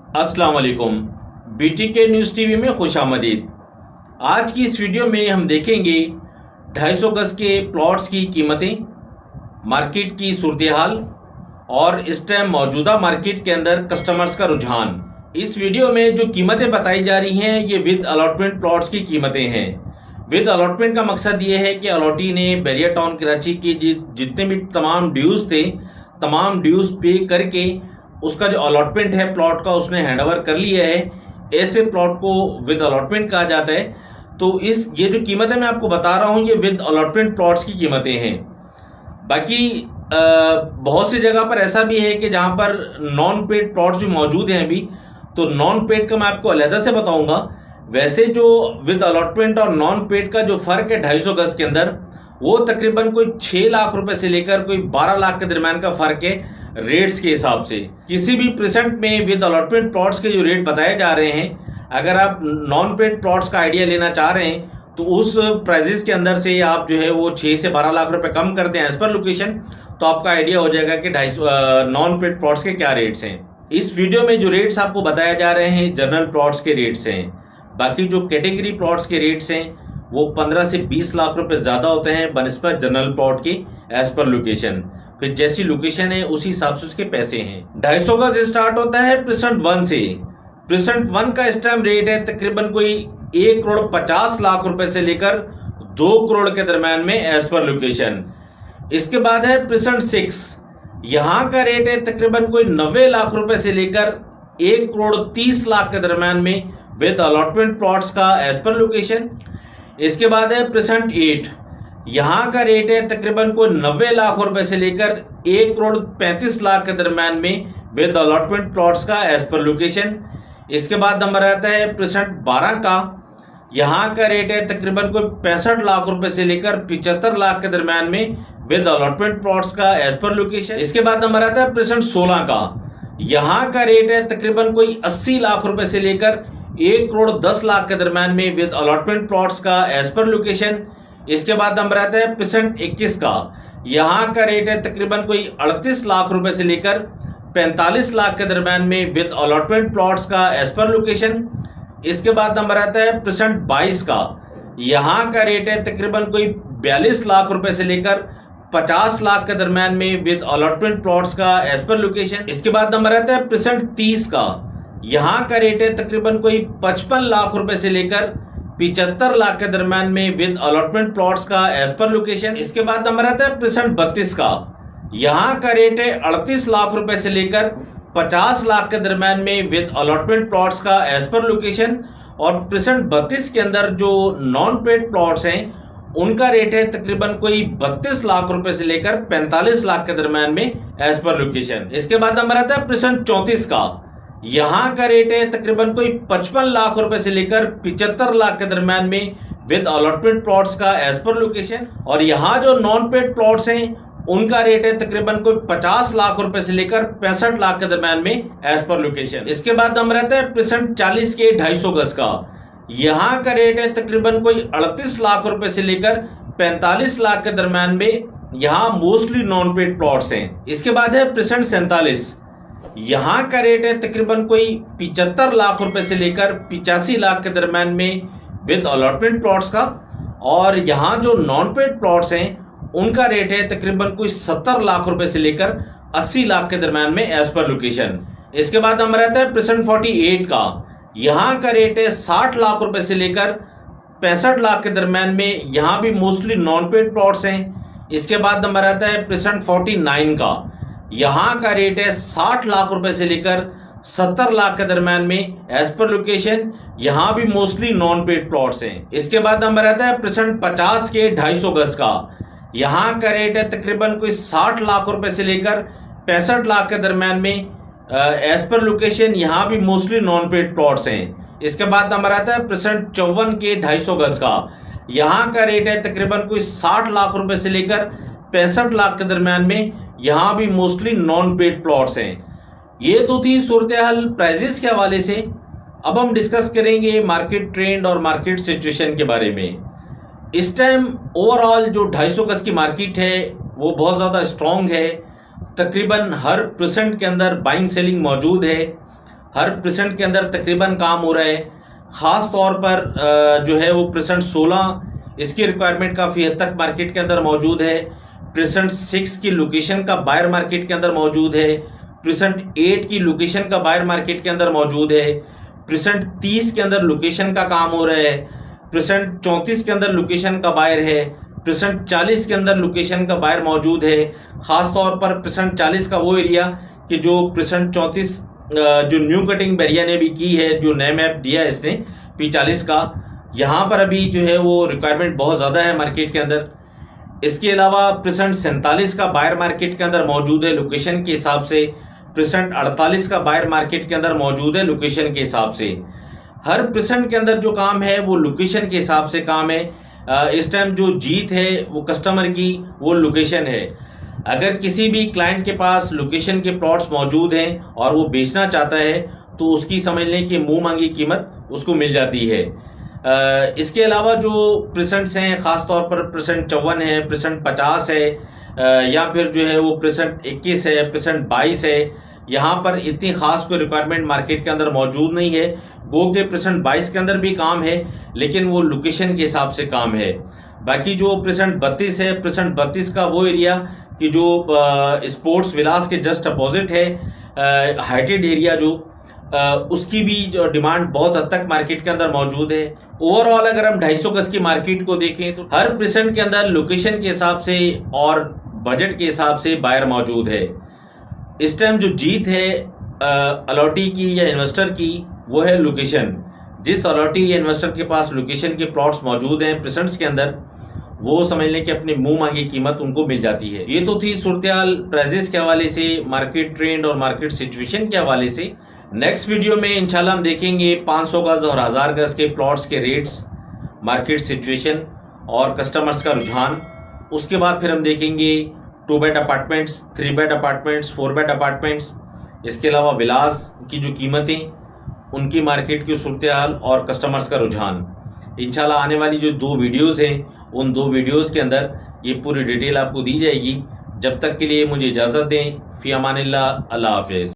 अस्सलाम वालेकुम। BTK news TV में खुशामदीद। आज की इस वीडियो में हम देखेंगे 250 गज के प्लॉट्स की कीमतें, मार्केट की सूरत हाल और इस टाइम मौजूदा मार्केट के अंदर कस्टमर्स का रुझान। इस वीडियो में जो कीमतें बताई जा रही हैं ये विद अलॉटमेंट प्लॉट्स की कीमतें हैं। विद अलॉटमेंट का मकसद ये है कि अलॉटी ने बैरियर टाउन कराची की जितने भी तमाम ड्यूज़ थे, तमाम ड्यूज़ पे करके उसका जो अलॉटमेंट है प्लॉट का उसने हैंडओवर कर लिया है। ऐसे प्लॉट को विद अलॉटमेंट कहा जाता है। तो ये जो कीमतें मैं आपको बता रहा हूँ ये विद अलॉटमेंट प्लॉट्स की कीमतें हैं। बाकी बहुत सी जगह पर ऐसा भी है कि जहाँ पर नॉन पेड प्लॉट्स भी मौजूद हैं अभी, तो नॉन पेड का मैं आपको अलहदा से बताऊँगा। वैसे जो विद अलॉटमेंट और नॉन पेड का जो फ़र्क है 250 गज के अंदर, वो तकरीबन कोई 6 लाख रुपए से लेकर कोई 12 लाख के दरमियान का फ़र्क है रेट्स के हिसाब से। किसी भी प्रेजेंट में विद अलॉटमेंट प्लॉट्स के जो रेट बताए जा रहे हैं, अगर आप नॉन पेड प्लॉट्स का आइडिया लेना चाह रहे हैं तो उस प्राइजेस के अंदर से आप जो है वो 6 से 12 लाख रुपए कम करते हैं एज पर लोकेशन, तो आपका आइडिया हो जाएगा कि नॉन पेड प्लॉट्स के क्या रेट्स हैं। इस वीडियो में जो रेट्स आपको बताया जा रहे हैं जनरल प्लॉट्स के रेट्स हैं। बाकी जो कैटेगरी प्लॉट्स के रेट्स हैं वो 15 से 20 लाख रुपए ज़्यादा होते हैं बनिस्बत जनरल प्लॉट की एज पर लोकेशन। फिर जैसी लोकेशन है उसी हिसाब से उसके पैसे हैं। 250 गज स्टार्ट होता है प्रेसेंट 1 से। प्रेसेंट 1 का इस टाइम रेट है तकरीबन कोई 1 करोड़ 50 लाख रुपए से लेकर 2 करोड़ के दरम्यान में एज पर लोकेशन। इसके बाद है प्रेसेंट 6। यहाँ का रेट है तकरीबन कोई 90 लाख रुपए से लेकर 1 करोड़ 30 लाख के दरम्यान में विद अलॉटमेंट प्लॉट्स का एज पर लोकेशन। इसके बाद है प्रेसेंट 8। यहाँ का रेट है तकरीबन कोई 90 लाख रुपए से लेकर 1 करोड़ 35 लाख के दरम्यान में विद अलॉटमेंट प्लॉट्स का एज पर लोकेशन। इसके बाद नंबर आता है प्रेसेंट 12 का। यहाँ का रेट है तकरीबन कोई 65 लाख रुपए से लेकर 75 लाख के दरम्यान में विद अलॉटमेंट प्लॉट्स का एज पर लोकेशन। इसके बाद नंबर आता है प्रेसेंट 16 का। यहाँ का रेट है तकरीबन कोई 80 लाख रुपए से लेकर 1 करोड़ 10 लाख के दरम्यान में विद अलॉटमेंट प्लॉट्स का एज पर लोकेशन। इसके बाद नंबर आता है प्रेसेंट 21 का। यहाँ का रेट है तकरीबन कोई 38 लाख रुपए से लेकर 45 लाख के दरम्यान में विद अलॉटमेंट प्लॉट्स का एज पर लोकेशन। इसके बाद नंबर आता है प्रेसेंट 22 का। यहाँ का रेट है तकरीबन कोई 42 लाख रुपए से लेकर 50 लाख के दरम्यान में विद अलॉटमेंट प्लॉट्स का एज पर लोकेशन। इसके बाद नंबर आता है प्रेसेंट 30 का। यहाँ का रेट है तकरीबन कोई 55 लाख रुपए से लेकर 75 लाख के दरम्यान में विद अलॉटमेंट प्लॉट्स का एज पर लोकेशन। इसके बाद नंबर आता है प्रेसेंट 32 का। यहाँ का रेट है 38 लाख रुपए से लेकर 50 लाख के दरम्यान में विद अलॉटमेंट प्लॉट्स का एज पर लोकेशन। और प्रेसेंट 32 के अंदर जो नॉन पेड प्लॉट्स हैं उनका रेट है तकरीबन कोई 32 लाख रुपए से लेकर 45 लाख के दरम्यान में एज पर लोकेशन। इसके बाद नंबर आता है प्रेसेंट 34 का। यहाँ का रेट है तकरीबन कोई 55 लाख रुपए से लेकर 75 लाख के दरम्यान में विद अलॉटमेंट प्लॉट्स का एज पर लोकेशन। और यहाँ जो नॉन पेड प्लॉट्स हैं उनका रेट है तकरीबन कोई 50 लाख रुपए से लेकर 65 लाख के दरम्यान में एज पर लोकेशन। इसके बाद नंबर आता है प्रेसेंट 40 के 250 गज का। यहाँ का रेट है तकरीबन कोई 38 लाख रुपए से लेकर 45 लाख के दरम्यान में। यहाँ मोस्टली नॉन पेड प्लॉट्स हैं। इसके बाद है प्रेसेंट 47। यहाँ का रेट है तकरीबन कोई 75 लाख रुपए से लेकर 85 लाख के दरम्यान में विद अलॉटमेंट प्लॉट्स का। और यहाँ जो नॉन पेड प्लॉट्स हैं उनका रेट है तकरीबन कोई 70 लाख रुपए से लेकर 80 लाख के दरम्यान में एज पर लोकेशन। इसके बाद नंबर आता है प्रेसेंट 48 का। यहाँ का रेट है 60 लाख रुपए से लेकर 65 लाख के दरम्यान में। यहाँ भी मोस्टली नॉन पेड प्लॉट्स हैं। इसके बाद नंबर आता है प्रेसेंट 49 का। यहाँ का रेट है 60 लाख रुपए से लेकर 70 लाख के दरम्यान में एज पर लोकेशन। यहाँ भी मोस्टली नॉन पेड प्लॉट्स हैं। इसके बाद नंबर आता है प्रेसेंट 50 के 250 गज का। यहाँ का रेट है तकरीबन कोई 60 लाख रुपए से लेकर 65 लाख के दरम्यान में एज पर लोकेशन। यहाँ भी मोस्टली नॉन पेड प्लॉट्स हैं। इसके बाद नंबर आता है प्रेसेंट 54 के 250 गज का। यहाँ का रेट है तकरीबन कोई 60 लाख रुपए से लेकर 65 लाख के दरम्यान में। यहाँ भी मोस्टली नॉन पेड प्लॉट्स हैं। ये तो थी सूरत हाल प्राइजेस के हवाले से। अब हम डिस्कस करेंगे मार्केट ट्रेंड और मार्केट सिचुएशन के बारे में। इस टाइम ओवरऑल जो 250 गज की मार्केट है वो बहुत ज़्यादा स्ट्रॉन्ग है। तकरीबन हर % के अंदर बाइंग सेलिंग मौजूद है। हर परसेंट के अंदर तकरीबन काम हो रहा है। ख़ास तौर पर जो है वो परसेंट 16 इसकी रिक्वायरमेंट काफ़ी हद तक मार्केट के अंदर मौजूद है। परसेंट 6 की लोकेशन का बायर मार्केट के अंदर मौजूद है। परसेंट 8 की लोकेशन का बायर मार्केट के अंदर मौजूद है। परसेंट 30 के अंदर लोकेशन का काम हो रहा है। परसेंट 34 के अंदर लोकेशन का बायर है। परसेंट 40 के अंदर लोकेशन का बायर मौजूद है। ख़ास तौर पर परसेंट 40 का वो एरिया कि जो परसेंट 34 जो न्यू कटिंग बैरिया ने भी की है, जो नया मैप दिया है इसने P40 का, यहाँ पर अभी जो है वो रिक्वायरमेंट बहुत ज़्यादा है मार्केट के अंदर। इसके अलावा परसेंट 47 का बायर मार्केट के अंदर मौजूद है लोकेशन के हिसाब से। परसेंट 48 का बायर मार्केट के अंदर मौजूद है लोकेशन के हिसाब से। हर परसेंट के अंदर जो काम है वो लोकेशन के हिसाब से काम है। इस टाइम जो जीत है वो कस्टमर की वो लोकेशन है। अगर किसी भी क्लाइंट के पास लोकेशन के प्लॉट्स मौजूद हैं और वो बेचना चाहता है तो उसकी समझ लें कि मुंह मांगी कीमत उसको मिल जाती है। इसके अलावा जो परसेंट्स हैं, ख़ास तौर पर परसेंट 54 है, परसेंट 50 है, या फिर जो है वो परसेंट 21 है, परसेंट 22 है, यहाँ पर इतनी ख़ास कोई रिक्वायरमेंट मार्केट के अंदर मौजूद नहीं है। गो के परसेंट 22 के अंदर भी काम है लेकिन वो लोकेशन के हिसाब से काम है। बाकी जो परसेंट 32 है, परसेंट 32 का वो एरिया कि जो स्पोर्ट्स विलास के जस्ट अपोजिट है, हाइटेड एरिया जो उसकी भी जो डिमांड बहुत हद तक मार्केट के अंदर मौजूद है। ओवरऑल अगर हम 250 गज की मार्केट को देखें तो हर परसेंट के अंदर लोकेशन के हिसाब से और बजट के हिसाब से बायर मौजूद है। इस टाइम जो जीत है अलॉटी की या इन्वेस्टर की वो है लोकेशन। जिस अलॉटी या इन्वेस्टर के पास लोकेशन के प्लॉट्स मौजूद हैं परसेंट्स के अंदर, वो समझ लें कि अपनी मुंह मांगी कीमत उनको मिल जाती है। ये तो थी सूरत-ए-हाल प्राइजेस के हवाले से, मार्केट ट्रेंड और मार्केट सिचुएशन के हवाले से। नेक्स्ट वीडियो में इंशाल्लाह हम देखेंगे 500 गज और 1000 गज के प्लॉट्स के रेट्स, मार्केट सिचुएशन और कस्टमर्स का रुझान। उसके बाद फिर हम देखेंगे 2 bed apartments, 3 bed apartments, 4 bed apartments, इसके अलावा विलास की जो कीमतें, उनकी मार्केट की सूरत-ए-हाल और कस्टमर्स का रुझान। इंशाल्लाह आने वाली जो 2 वीडियोज़ हैं उन 2 वीडियोज़ के अंदर ये पूरी डिटेल आपको दी जाएगी। जब तक के लिए मुझे इजाज़त दें। फ़ी अमानिल्लाह, अल्लाह हाफ़िज़।